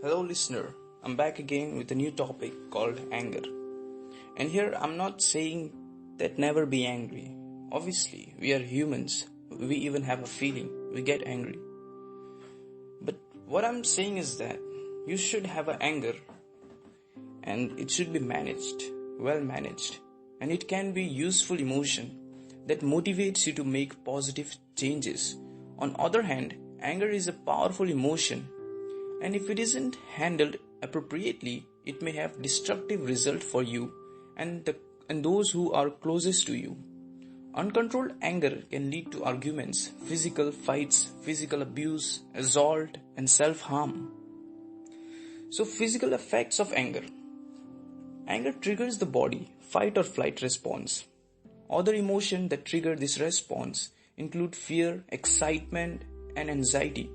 Hello, listener. I'm back again with a new topic called anger. And here I'm not saying that never be angry. Obviously, we are humans. We even have a feeling. We get angry. But what I'm saying is that you should have an anger and it should be managed, well managed. And it can be useful emotion that motivates you to make positive changes. On other hand, anger is a powerful emotion, and if it isn't handled appropriately, it may have destructive result for you and those who are closest to you. Uncontrolled anger can lead to arguments, physical fights, physical abuse, assault, and self-harm. So, physical effects of anger. Anger triggers the body fight or flight response. Other emotions that trigger this response include fear, excitement, and anxiety.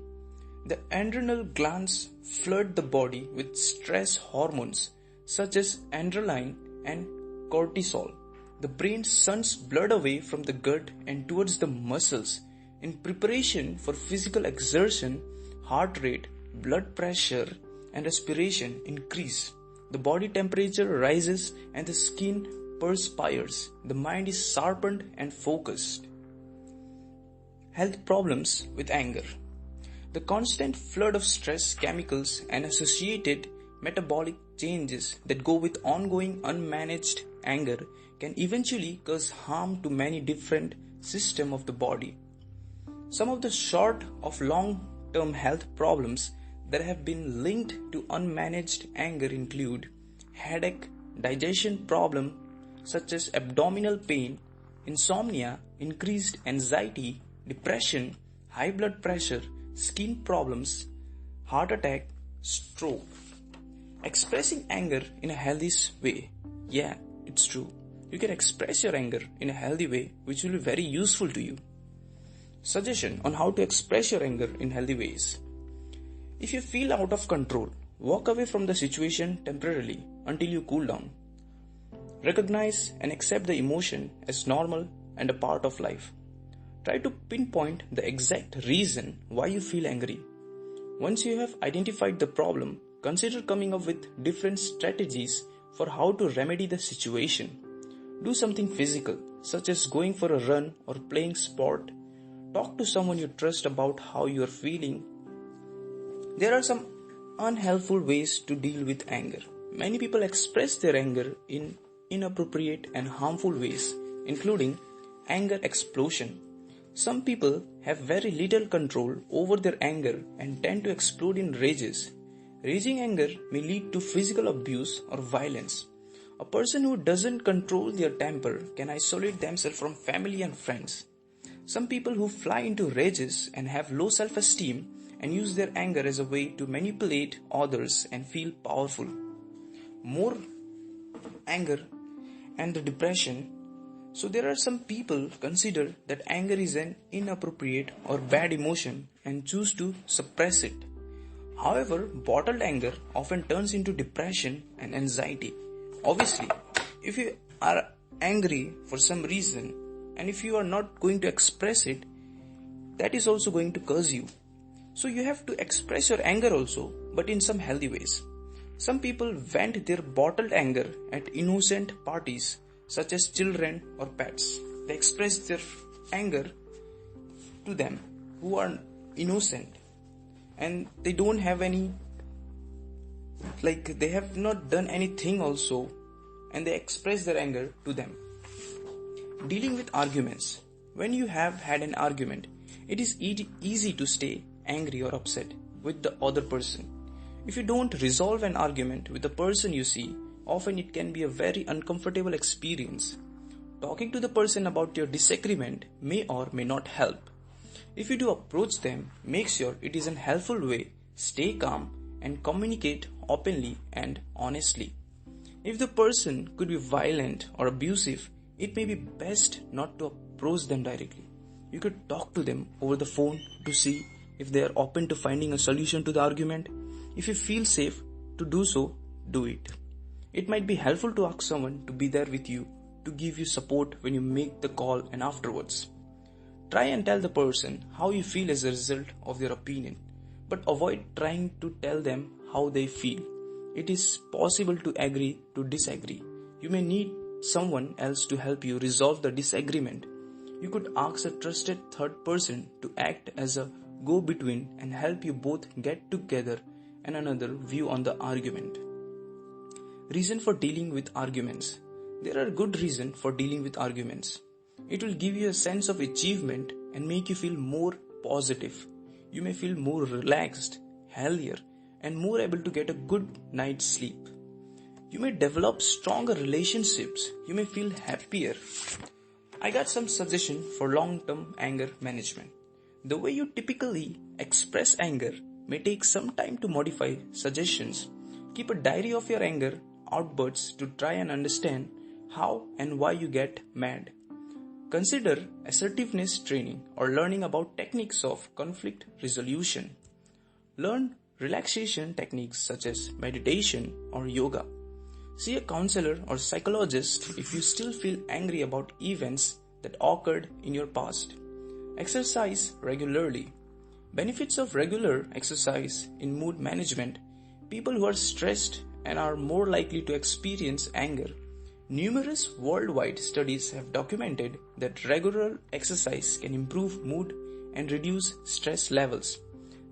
The adrenal glands flood the body with stress hormones such as adrenaline and cortisol. The brain sends blood away from the gut and towards the muscles. In preparation for physical exertion, heart rate, blood pressure, and respiration increase. The body temperature rises and the skin perspires. The mind is sharpened and focused. Health problems with anger. The constant flood of stress chemicals and associated metabolic changes that go with ongoing unmanaged anger can eventually cause harm to many different systems of the body. Some of the short of long-term health problems that have been linked to unmanaged anger include headache, digestion problem such as abdominal pain, insomnia, increased anxiety, depression, high blood pressure, skin problems, heart attack, stroke. Expressing anger in a healthy way. Yeah, it's true. You can express your anger in a healthy way which will be very useful to you. Suggestion on how to express your anger in healthy ways. If you feel out of control, walk away from the situation temporarily until you cool down. Recognize and accept the emotion as normal and a part of life. Try to pinpoint the exact reason why you feel angry. Once you have identified the problem, consider coming up with different strategies for how to remedy the situation. Do something physical, such as going for a run or playing sport. Talk to someone you trust about how you are feeling. There are some unhelpful ways to deal with anger. Many people express their anger in inappropriate and harmful ways, including anger explosion. Some people have very little control over their anger and tend to explode in rages. Raging anger may lead to physical abuse or violence. A person who doesn't control their temper can isolate themselves from family and friends. Some people who fly into rages and have low self-esteem and use their anger as a way to manipulate others and feel powerful. More anger and the depression. So there are some people consider that anger is an inappropriate or bad emotion and choose to suppress it. However, bottled anger often turns into depression and anxiety. Obviously, if you are angry for some reason and if you are not going to express it, that is also going to cause you. So you have to express your anger also, but in some healthy ways. Some people vent their bottled anger at innocent parties such as children or pets. They express their anger to them who are innocent and they don't have any, they have not done anything also, and they express their anger to them. Dealing with arguments. When you have had an argument, it is easy to stay angry or upset with the other person. If you don't resolve an argument with the person you see, often it can be a very uncomfortable experience. Talking to the person about your disagreement may or may not help. If you do approach them, make sure it is in a helpful way, stay calm and communicate openly and honestly. If the person could be violent or abusive, it may be best not to approach them directly. You could talk to them over the phone to see if they are open to finding a solution to the argument. If you feel safe to do so, do it. It might be helpful to ask someone to be there with you, to give you support when you make the call and afterwards. Try and tell the person how you feel as a result of their opinion, but avoid trying to tell them how they feel. It is possible to agree to disagree. You may need someone else to help you resolve the disagreement. You could ask a trusted third person to act as a go-between and help you both get together and another view on the argument. Reason for dealing with arguments. There are good reasons for dealing with arguments. It will give you a sense of achievement and make you feel more positive. You may feel more relaxed, healthier, and more able to get a good night's sleep. You may develop stronger relationships. You may feel happier. I got some suggestions for long-term anger management. The way you typically express anger may take some time to modify. Suggestions. Keep a diary of your anger outbursts to try and understand how and why you get mad. Consider assertiveness training or learning about techniques of conflict resolution. Learn relaxation techniques such as meditation or yoga. See a counselor or psychologist if you still feel angry about events that occurred in your past. Exercise regularly. Benefits of regular exercise in mood management. People who are stressed and are more likely to experience anger. Numerous worldwide studies have documented that regular exercise can improve mood and reduce stress levels.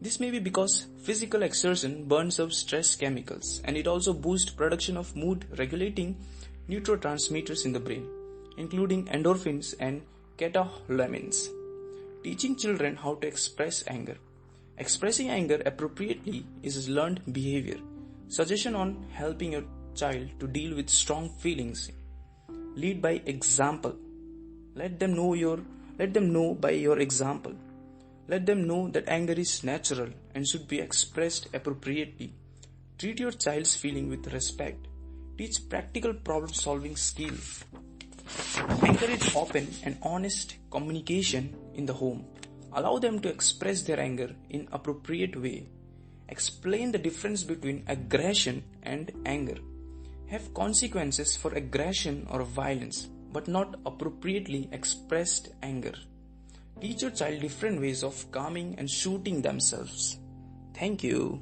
This may be because physical exertion burns up stress chemicals, and it also boosts production of mood regulating neurotransmitters in the brain, including endorphins and catecholamines. Teaching children how to express anger. Expressing anger appropriately is learned behavior. Suggestion on helping your child to deal with strong feelings. Lead by example. Let them know by your example. Let them know that anger is natural and should be expressed appropriately. Treat your child's feeling with respect. Teach practical problem-solving skills. Encourage open and honest communication in the home. Allow them to express their anger in appropriate way. Explain the difference between aggression and anger. Have consequences for aggression or violence, but not appropriately expressed anger. Teach your child different ways of calming and shooting themselves. Thank you.